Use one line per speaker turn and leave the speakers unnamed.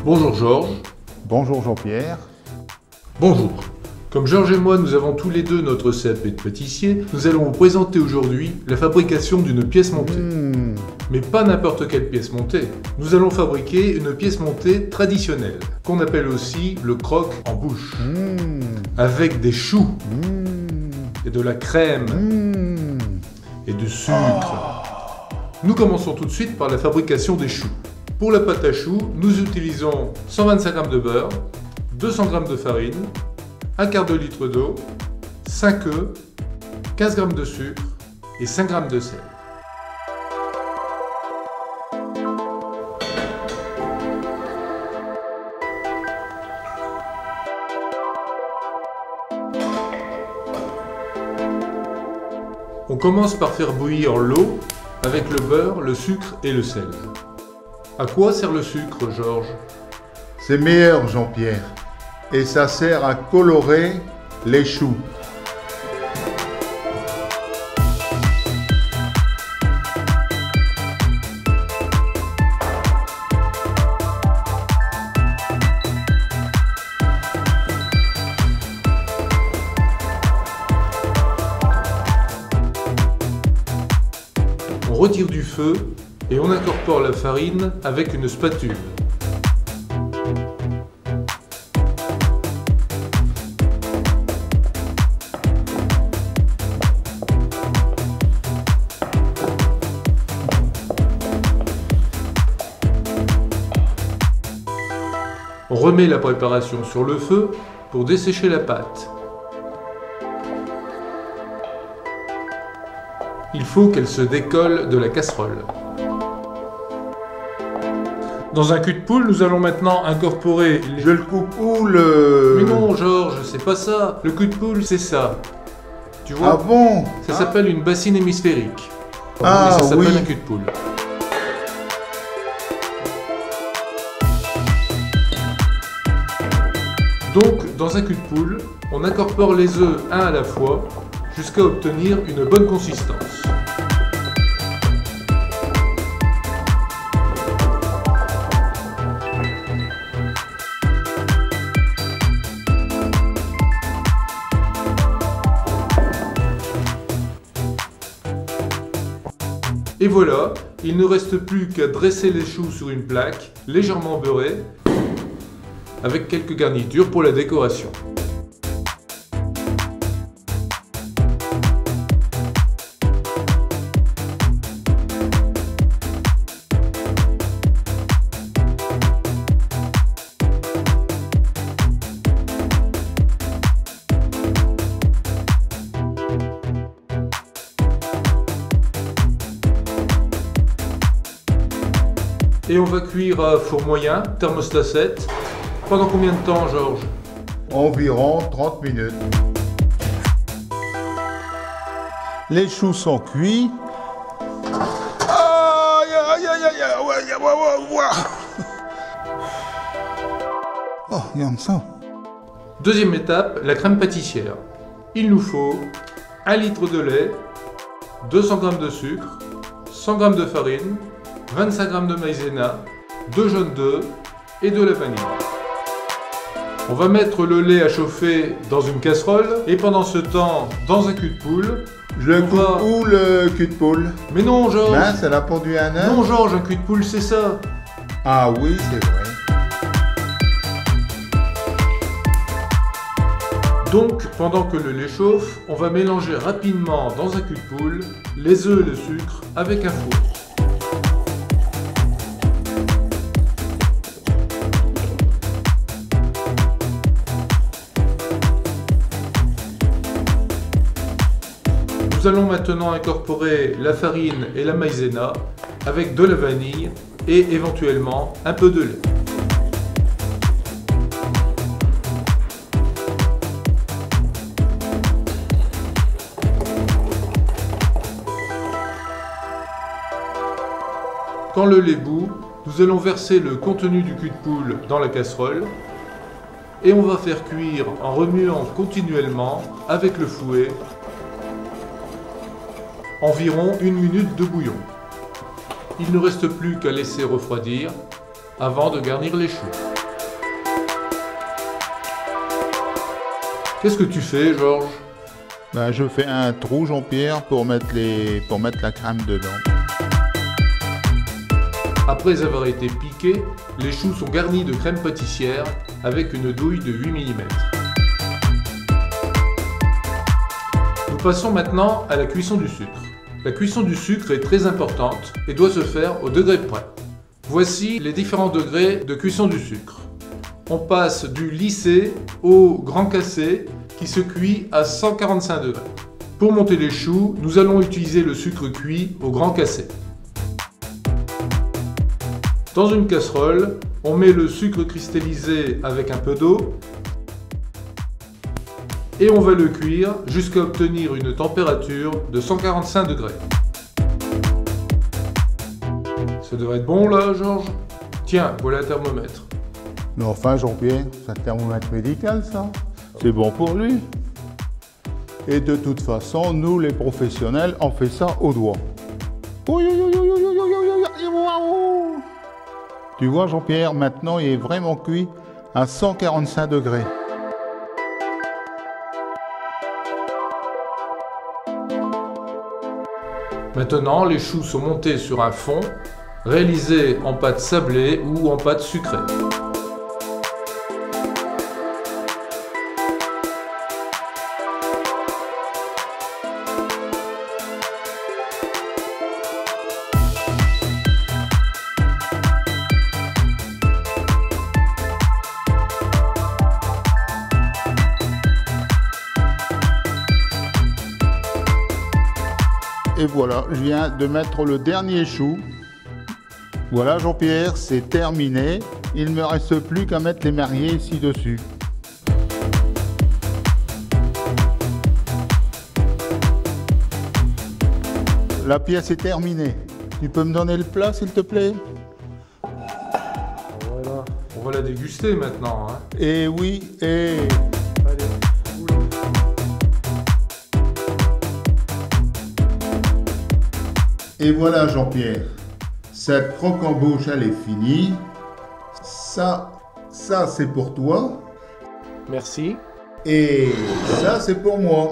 Bonjour Georges.
Bonjour Jean-Pierre.
Bonjour. Comme Georges et moi nous avons tous les deux notre CAP de pâtissier, nous allons vous présenter aujourd'hui la fabrication d'une pièce montée. Mais pas n'importe quelle pièce montée. Nous allons fabriquer une pièce montée traditionnelle, qu'on appelle aussi le croque en bouche. Avec des choux, et de la crème, et du sucre. Nous commençons tout de suite par la fabrication des choux. Pour la pâte à choux, nous utilisons 125 g de beurre, 200 g de farine, un quart de litre d'eau, 5 œufs, 15 g de sucre et 5 g de sel. On commence par faire bouillir l'eau avec le beurre, le sucre et le sel. À quoi sert le sucre, Georges?
C'est meilleur Jean-Pierre. Et ça sert à colorer les choux.
On retire du feu et on incorpore la farine avec une spatule. On remet la préparation sur le feu pour dessécher la pâte. Il faut qu'elle se décolle de la casserole. Dans un cul de poule, nous allons maintenant incorporer les...
Je le coupe où le...
Mais non, Georges, c'est pas ça. Le cul de poule, c'est ça. Tu vois?
Ah bon?
Ça s'appelle une bassine hémisphérique.
Ah,
et ça s'appelle
oui.
un cul de poule. Donc, dans un cul de poule, on incorpore les œufs un à la fois jusqu'à obtenir une bonne consistance. Et voilà, il ne reste plus qu'à dresser les choux sur une plaque légèrement beurrée avec quelques garnitures pour la décoration. Et on va cuire à four moyen, thermostat 7. Pendant combien de temps, Georges?
Environ 30 minutes. Les choux sont cuits. Oh, regarde ça.
Deuxième étape, la crème pâtissière. Il nous faut 1 litre de lait, 200 g de sucre, 100 g de farine, 25 g de maïzena, 2 jaunes d'œufs et de la vanille. On va mettre le lait à chauffer dans une casserole et pendant ce temps, dans un cul de poule,
Je le coupe où le cul de poule?
Mais non, Georges!
Mince, elle a pondu un œuf?
Non, Georges, un cul de poule, c'est ça!
Ah oui, c'est vrai.
Donc, pendant que le lait chauffe, on va mélanger rapidement dans un cul de poule les œufs et le sucre avec un four. Nous allons maintenant incorporer la farine et la maïzena avec de la vanille et éventuellement un peu de lait. Quand le lait bout, nous allons verser le contenu du cul de poule dans la casserole et on va faire cuire en remuant continuellement avec le fouet environ 1 minute de bouillon. Il ne reste plus qu'à laisser refroidir avant de garnir les choux. Qu'est-ce que tu fais, Georges?
Ben, je fais un trou, Jean-Pierre, pour mettre la crème dedans.
Après avoir été piqués, les choux sont garnis de crème pâtissière avec une douille de 8 mm. Nous passons maintenant à la cuisson du sucre. La cuisson du sucre est très importante et doit se faire au degré près. Voici les différents degrés de cuisson du sucre. On passe du lissé au grand cassé qui se cuit à 145 degrés. Pour monter les choux, nous allons utiliser le sucre cuit au grand cassé. Dans une casserole, on met le sucre cristallisé avec un peu d'eau et on va le cuire jusqu'à obtenir une température de 145 degrés. Ça devrait être bon là, Georges? Tiens, voilà un thermomètre.
Mais enfin, Jean-Pierre, c'est un thermomètre médical, ça. C'est bon pour lui. Et de toute façon, nous, les professionnels, on fait ça au doigt. Tu vois, Jean-Pierre, maintenant, il est vraiment cuit à 145 degrés.
Maintenant, les choux sont montés sur un fond réalisé en pâte sablée ou en pâte sucrée.
Et voilà, je viens de mettre le dernier chou. Voilà, Jean-Pierre, c'est terminé. Il ne me reste plus qu'à mettre les mariés ici dessus. La pièce est terminée. Tu peux me donner le plat, s'il te plaît?
Voilà, on va la déguster maintenant. Hein.
Eh oui, et...
Allez.
Et voilà, Jean-Pierre, cette croque-en-bouche, elle est finie. Ça c'est pour toi.
Merci.
Et ça, c'est pour moi.